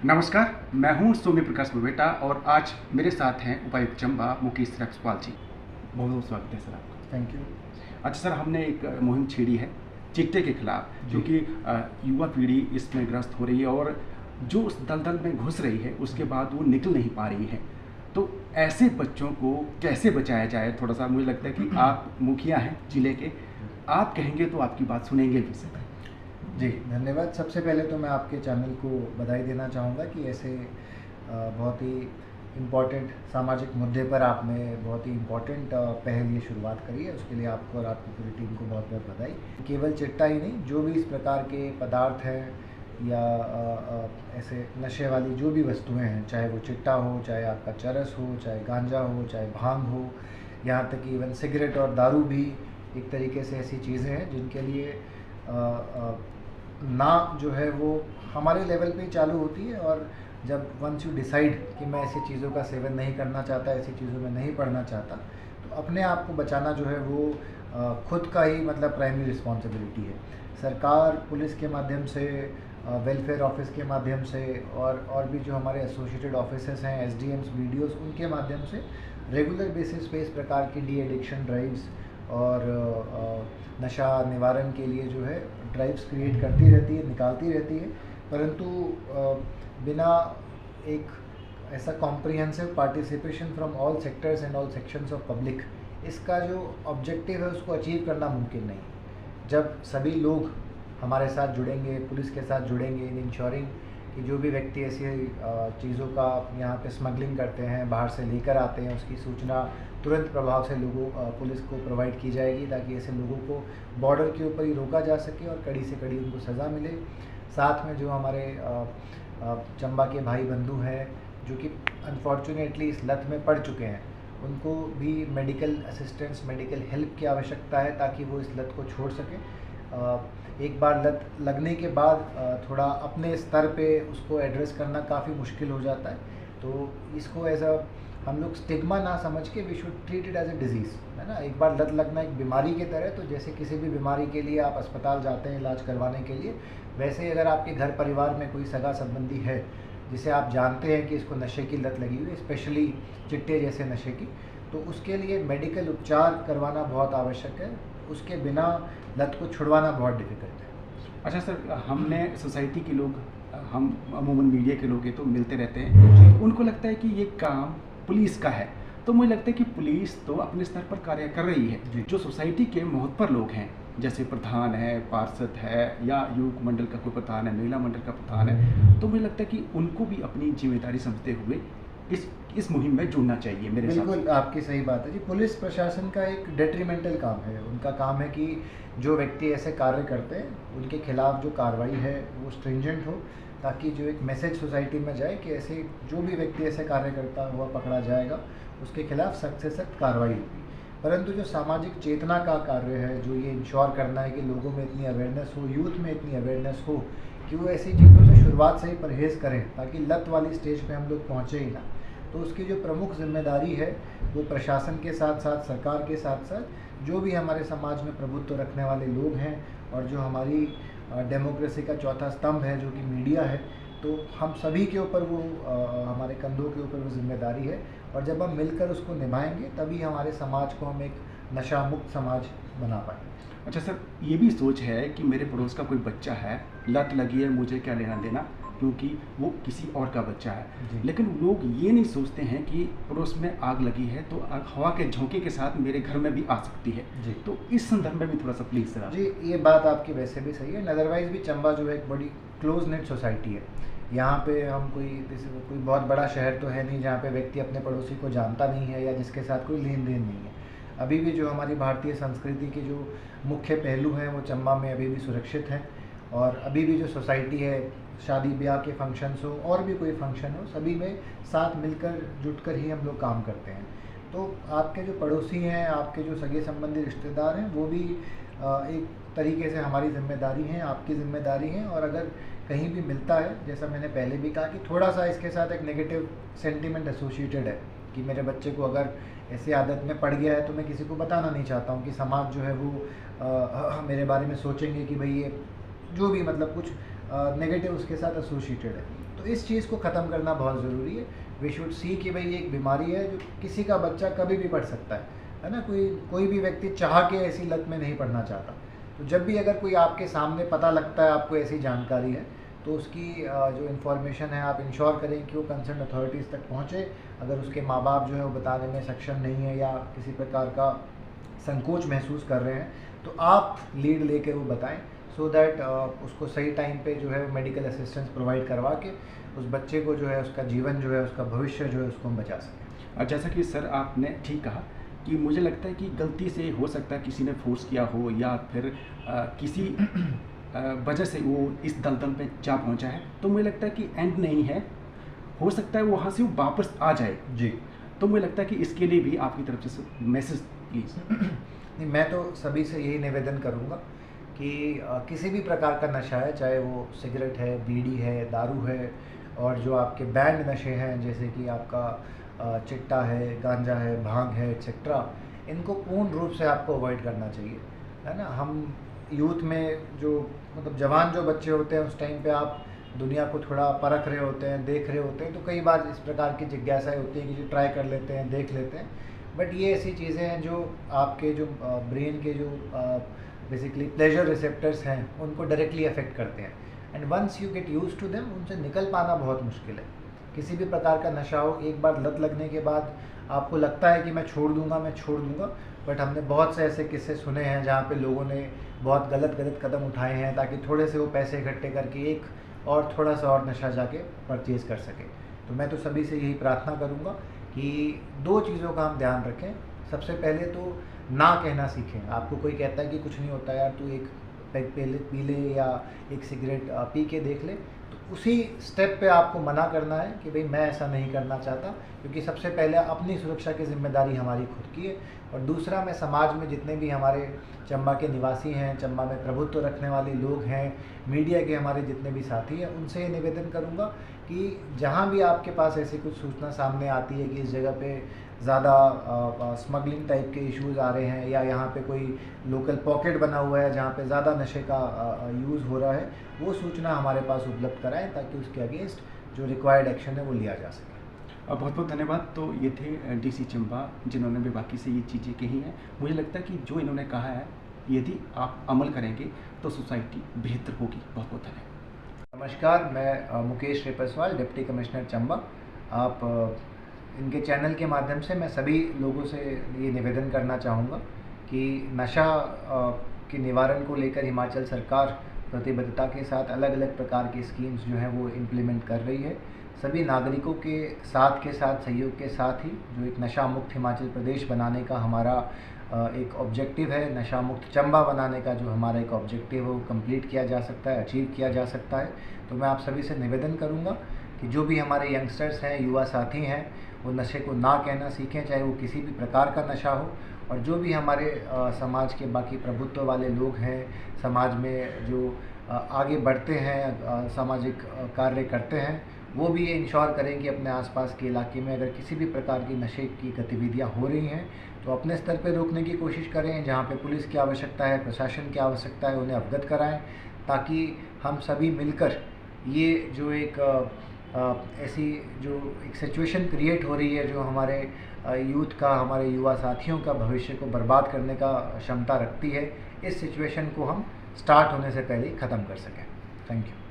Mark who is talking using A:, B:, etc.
A: नमस्कार, मैं हूं सौम्य प्रकाश बुबेटा और आज मेरे साथ हैं उपायुक्त चंबा मुकेश रक्षपाल जी। बहुत बहुत स्वागत है सर आपका।
B: Thank you.
A: अच्छा सर, हमने एक मुहिम छेड़ी है चिट्टे के खिलाफ, क्योंकि युवा पीढ़ी इसमें ग्रस्त हो रही है और जो उस दलदल में घुस रही है उसके बाद वो निकल नहीं पा रही है। तो ऐसे बच्चों को कैसे बचाया जाए? थोड़ा सा मुझे लगता है कि आप मुखिया हैं जिले के, आप कहेंगे तो आपकी बात सुनेंगे भी सर।
B: जी धन्यवाद। सबसे पहले तो मैं आपके चैनल को बधाई देना चाहूँगा कि ऐसे बहुत ही इम्पोर्टेंट सामाजिक मुद्दे पर आपने बहुत ही इम्पोर्टेंट पहल ये शुरुआत करी है, उसके लिए आपको और आपकी पूरी टीम को बहुत बहुत बधाई। केवल चिट्टा ही नहीं, जो भी इस प्रकार के पदार्थ हैं या ऐसे नशे वाली जो भी वस्तुएं हैं, चाहे वो चिट्टा हो, चाहे आपका चरस हो, चाहे गांजा हो, चाहे भांग हो, यहाँ तक कि इवन सिगरेट और दारू भी एक तरीके से ऐसी चीज़ें हैं जिनके लिए ना जो है वो हमारे लेवल पे ही चालू होती है, और जब वंस यू डिसाइड कि मैं ऐसी चीज़ों का सेवन नहीं करना चाहता, ऐसी चीज़ों में नहीं पढ़ना चाहता, तो अपने आप को बचाना जो है वो खुद का ही मतलब प्राइमरी रिस्पॉन्सिबिलिटी है। सरकार, पुलिस के माध्यम से, वेलफेयर ऑफिस के माध्यम से और भी जो हमारे एसोसिएटेड ऑफिसर्स हैं, एसडीएम्स, बीडीओस, उनके माध्यम से रेगुलर बेसिस पे इस प्रकार की डी एडिक्शन ड्राइव्स और नशा निवारण के लिए जो है ड्राइव्स क्रिएट करती रहती है, निकालती रहती है। परंतु बिना एक ऐसा comprehensive participation from all sectors and all sections of public, इसका जो ऑब्जेक्टिव है उसको अचीव करना मुमकिन नहीं। जब सभी लोग हमारे साथ जुड़ेंगे, पुलिस के साथ जुड़ेंगे इन इंश्योरिंग कि जो भी व्यक्ति ऐसी चीज़ों का यहाँ पे स्मगलिंग करते हैं, बाहर से लेकर आते हैं, उसकी सूचना तुरंत प्रभाव से पुलिस को प्रोवाइड की जाएगी, ताकि ऐसे लोगों को बॉर्डर के ऊपर ही रोका जा सके और कड़ी से कड़ी उनको सज़ा मिले। साथ में जो हमारे चंबा के भाई बंधु हैं जो कि अनफॉर्चुनेटली इस लत में पड़ चुके हैं, उनको भी मेडिकल असिस्टेंस, मेडिकल हेल्प की आवश्यकता है ताकि वो इस लत को छोड़ सकें। एक बार लत लगने के बाद थोड़ा अपने स्तर पे उसको एड्रेस करना काफ़ी मुश्किल हो जाता है, तो इसको एज अ हम लोग स्टिग्मा ना समझ के we should treat it as a disease, है ना। एक बार लत लगना एक बीमारी की तरह, तो जैसे किसी भी बीमारी के लिए आप अस्पताल जाते हैं इलाज करवाने के लिए, वैसे ही अगर आपके घर परिवार में कोई सगा संबंधी है जिसे आप जानते हैं कि इसको नशे की लत लगी हुई है, स्पेशली चिट्टे जैसे नशे की, तो उसके लिए मेडिकल उपचार करवाना बहुत आवश्यक है। उसके बिना लत को छुड़वाना बहुत डिफिकल्ट है।
A: अच्छा सर, हमने सोसाइटी के लोग, हम अमूमन मीडिया के लोग ये तो मिलते रहते हैं, उनको लगता है कि ये काम पुलिस का है, तो मुझे लगता है कि पुलिस तो अपने स्तर पर कार्य कर रही है। जो सोसाइटी के महत्वपूर्ण लोग हैं, जैसे प्रधान है, पार्षद है, या युवक मंडल का कोई प्रधान है, महिला मंडल का प्रधान है, तो मुझे लगता है कि उनको भी अपनी जिम्मेदारी समझते हुए इस मुहिम में जुड़ना चाहिए। मेरे
B: बिल्कुल आपकी सही बात है जी। पुलिस प्रशासन का एक डेट्रीमेंटल काम है, उनका काम है कि जो व्यक्ति ऐसे कार्य करते हैं उनके खिलाफ जो कार्रवाई है वो स्ट्रिंजेंट हो, ताकि जो एक मैसेज सोसाइटी में जाए कि ऐसे जो भी व्यक्ति ऐसे कार्य करता हुआ पकड़ा जाएगा उसके खिलाफ सख्त से सख्त कार्रवाई होगी। परंतु जो सामाजिक चेतना का कार्य है, जो ये इंश्योर करना है कि लोगों में इतनी अवेयरनेस हो, यूथ में इतनी अवेयरनेस हो कि वो ऐसी चीज़ों से शुरुआत से ही परहेज़ करें ताकि लत वाली स्टेज पे हम लोग पहुँचे ही ना, तो उसकी जो प्रमुख जिम्मेदारी है वो प्रशासन के साथ साथ, सरकार के साथ साथ, जो भी हमारे समाज में प्रभुत्व रखने वाले लोग हैं और जो हमारी डेमोक्रेसी का चौथा स्तंभ है जो कि मीडिया है, तो हम सभी के ऊपर वो हमारे कंधों के ऊपर वो जिम्मेदारी है। और जब हम मिलकर उसको निभाएंगे तभी हमारे समाज को हम एक नशा मुक्त समाज बना पाएंगे।
A: अच्छा सर, ये भी सोच है कि मेरे पड़ोस का कोई बच्चा है, लत लगी है, मुझे क्या लेना देना, क्योंकि वो किसी और का बच्चा है। लेकिन लोग ये नहीं सोचते हैं कि पड़ोस में आग लगी है तो हवा के झोंके के साथ मेरे घर में भी आ सकती है जी। तो इस संदर्भ में भी थोड़ा सा प्लीज़ सर।
B: जी, ये बात आपकी वैसे भी सही है। अदरवाइज़ भी चंबा जो है एक बड़ी क्लोज नेट सोसाइटी है। यहाँ पे हम कोई बहुत बड़ा शहर तो है नहीं जहाँ पे व्यक्ति अपने पड़ोसी को जानता नहीं है या जिसके साथ कोई लेन देन नहीं है। अभी भी जो हमारी भारतीय संस्कृति के जो मुख्य पहलू हैं वो चंबा में अभी भी सुरक्षित हैं, और अभी भी जो सोसाइटी है, शादी ब्याह के फंक्शंस हो और भी कोई फंक्शन हो, सभी में साथ मिलकर जुटकर ही हम लोग काम करते हैं। तो आपके जो पड़ोसी हैं, आपके जो सगे संबंधी रिश्तेदार हैं, वो भी एक तरीके से हमारी जिम्मेदारी है, आपकी जिम्मेदारी है। और अगर कहीं भी मिलता है, जैसा मैंने पहले भी कहा कि थोड़ा सा इसके साथ एक नेगेटिव सेंटीमेंट एसोसिएटेड है कि मेरे बच्चे को अगर ऐसी आदत में पड़ गया है तो मैं किसी को बताना नहीं चाहता हूँ कि समाज जो है वो मेरे बारे में सोचेंगे कि भाई ये जो भी मतलब कुछ नेगेटिव उसके साथ एसोसिएटेड है। तो तो इस चीज़ को ख़त्म करना बहुत ज़रूरी है। वी शुड सी कि भाई ये एक बीमारी है जो किसी का बच्चा कभी भी पढ़ सकता है ना। कोई भी व्यक्ति चाह के ऐसी लत में नहीं पढ़ना चाहता। तो जब भी अगर कोई आपके सामने पता लगता है, आपको ऐसी जानकारी है, तो उसकी जो इन्फॉर्मेशन है आप इंश्योर करें कि वो कंसर्न अथॉरिटीज़ तक पहुँचे। अगर उसके माँ बाप जो है वो बताने में सक्षम नहीं है या किसी प्रकार का संकोच महसूस कर रहे हैं, तो आप लीड लेके वो बताएं, सो दैट उसको सही टाइम पे जो है मेडिकल असिस्टेंस प्रोवाइड करवा के उस बच्चे को जो है उसका जीवन जो है उसका भविष्य जो है उसको हम बचा सकें।
A: और जैसा कि सर आपने ठीक कहा कि मुझे लगता है कि गलती से हो सकता है किसी ने फोर्स किया हो या फिर किसी वजह से वो इस दलदल पे जा पहुंचा है, तो मुझे लगता है कि एंड नहीं है, हो सकता है वहाँ से वो वापस आ जाए
B: जी।
A: तो मुझे लगता है कि इसके लिए भी आपकी तरफ से मैसेज प्लीज़।
B: नहीं, मैं तो सभी से यही निवेदन करूँगा कि किसी भी प्रकार का नशा है, चाहे वो सिगरेट है, बीड़ी है, दारू है, और जो आपके बैंड नशे हैं जैसे कि आपका चिट्टा है, गांजा है, भांग है, एक्सेट्रा, इनको पूर्ण रूप से आपको अवॉइड करना चाहिए, है ना। हम यूथ में जो मतलब जवान जो बच्चे होते हैं उस टाइम पे आप दुनिया को थोड़ा परख रहे होते हैं, देख रहे होते हैं, तो कई बार इस प्रकार की जिज्ञासाएं होती हैं कि जो ट्राई कर लेते हैं, देख लेते हैं। बट ये ऐसी चीज़ें हैं जो आपके जो ब्रेन के जो बेसिकली प्लेजर रिसेप्टर्स हैं उनको डायरेक्टली अफेक्ट करते हैं, and once you get use to them, उनसे निकल पाना बहुत मुश्किल है। किसी भी प्रकार का नशा हो, एक बार लत लगने के बाद आपको लगता है कि मैं छोड़ दूंगा, बट हमने बहुत से ऐसे किस्से सुने हैं जहाँ पे लोगों ने बहुत गलत कदम उठाए हैं ताकि थोड़े से वो पैसे इकट्ठे करके एक और थोड़ा सा और नशा जाके परचेज़ कर सके। तो मैं तो सभी से यही प्रार्थना करूँगा कि दो चीज़ों का हम ध्यान रखें। सबसे पहले तो ना कहना सीखें। आपको कोई कहता है कि कुछ नहीं होता यार, तू एक पैग पी ले या एक सिगरेट पी के देख ले, तो उसी स्टेप पे आपको मना करना है कि भाई मैं ऐसा नहीं करना चाहता, क्योंकि सबसे पहले अपनी सुरक्षा की जिम्मेदारी हमारी खुद की है। और दूसरा, मैं समाज में जितने भी हमारे चंबा के निवासी हैं, चंबा में प्रभुत्व रखने वाले लोग हैं, मीडिया के हमारे जितने भी साथी हैं, उनसे ये निवेदन करूँगा कि जहाँ भी आपके पास ऐसी कुछ सूचना सामने आती है कि इस जगह पे ज़्यादा स्मगलिंग टाइप के इश्यूज़ आ रहे हैं या यहाँ पे कोई लोकल पॉकेट बना हुआ है जहाँ पे ज़्यादा नशे का यूज़ हो रहा है, वो सूचना हमारे पास उपलब्ध कराएं ताकि उसके अगेंस्ट जो रिक्वायर्ड एक्शन है वो लिया जा सके।
A: बहुत बहुत धन्यवाद। तो ये थे डीसी चंबा जिन्होंने भी बाकी से ये चीज़ें कही हैं। मुझे लगता है कि जो इन्होंने कहा है यदि आप अमल करेंगे तो सोसाइटी बेहतर होगी। बहुत बहुत धन्यवाद।
B: नमस्कार, मैं मुकेश रेपसवाल, डिप्टी कमिश्नर चंबा। आप इनके चैनल के माध्यम से मैं सभी लोगों से ये निवेदन करना चाहूँगा कि नशा के निवारण को लेकर हिमाचल सरकार प्रतिबद्धता के साथ अलग अलग प्रकार की स्कीम्स जो हैं वो इम्प्लीमेंट कर रही है। सभी नागरिकों के साथ सहयोग के साथ ही जो एक नशा मुक्त हिमाचल प्रदेश बनाने का हमारा एक ऑब्जेक्टिव है, नशा मुक्त चंबा बनाने का जो हमारा एक ऑब्जेक्टिव है वो कंप्लीट किया जा सकता है, अचीव किया जा सकता है। तो मैं आप सभी से निवेदन करूंगा कि जो भी हमारे यंगस्टर्स हैं, युवा साथी हैं, वो नशे को ना कहना सीखें, चाहे वो किसी भी प्रकार का नशा हो। और जो भी हमारे समाज के बाकी प्रभुत्व वाले लोग हैं, समाज में जो आगे बढ़ते हैं, सामाजिक कार्य करते हैं, वो भी ये इंश्योर करें कि अपने आसपास के इलाके में अगर किसी भी प्रकार की नशे की गतिविधियां हो रही हैं तो अपने स्तर पर रोकने की कोशिश करें। जहाँ पे पुलिस की आवश्यकता है, प्रशासन की आवश्यकता है, उन्हें अवगत कराएं ताकि हम सभी मिलकर ये जो एक ऐसी जो एक सिचुएशन क्रिएट हो रही है जो हमारे यूथ का, हमारे युवा साथियों का भविष्य को बर्बाद करने का क्षमता रखती है, इस सिचुएशन को हम स्टार्ट होने से पहले ही ख़त्म कर सकें। Thank you.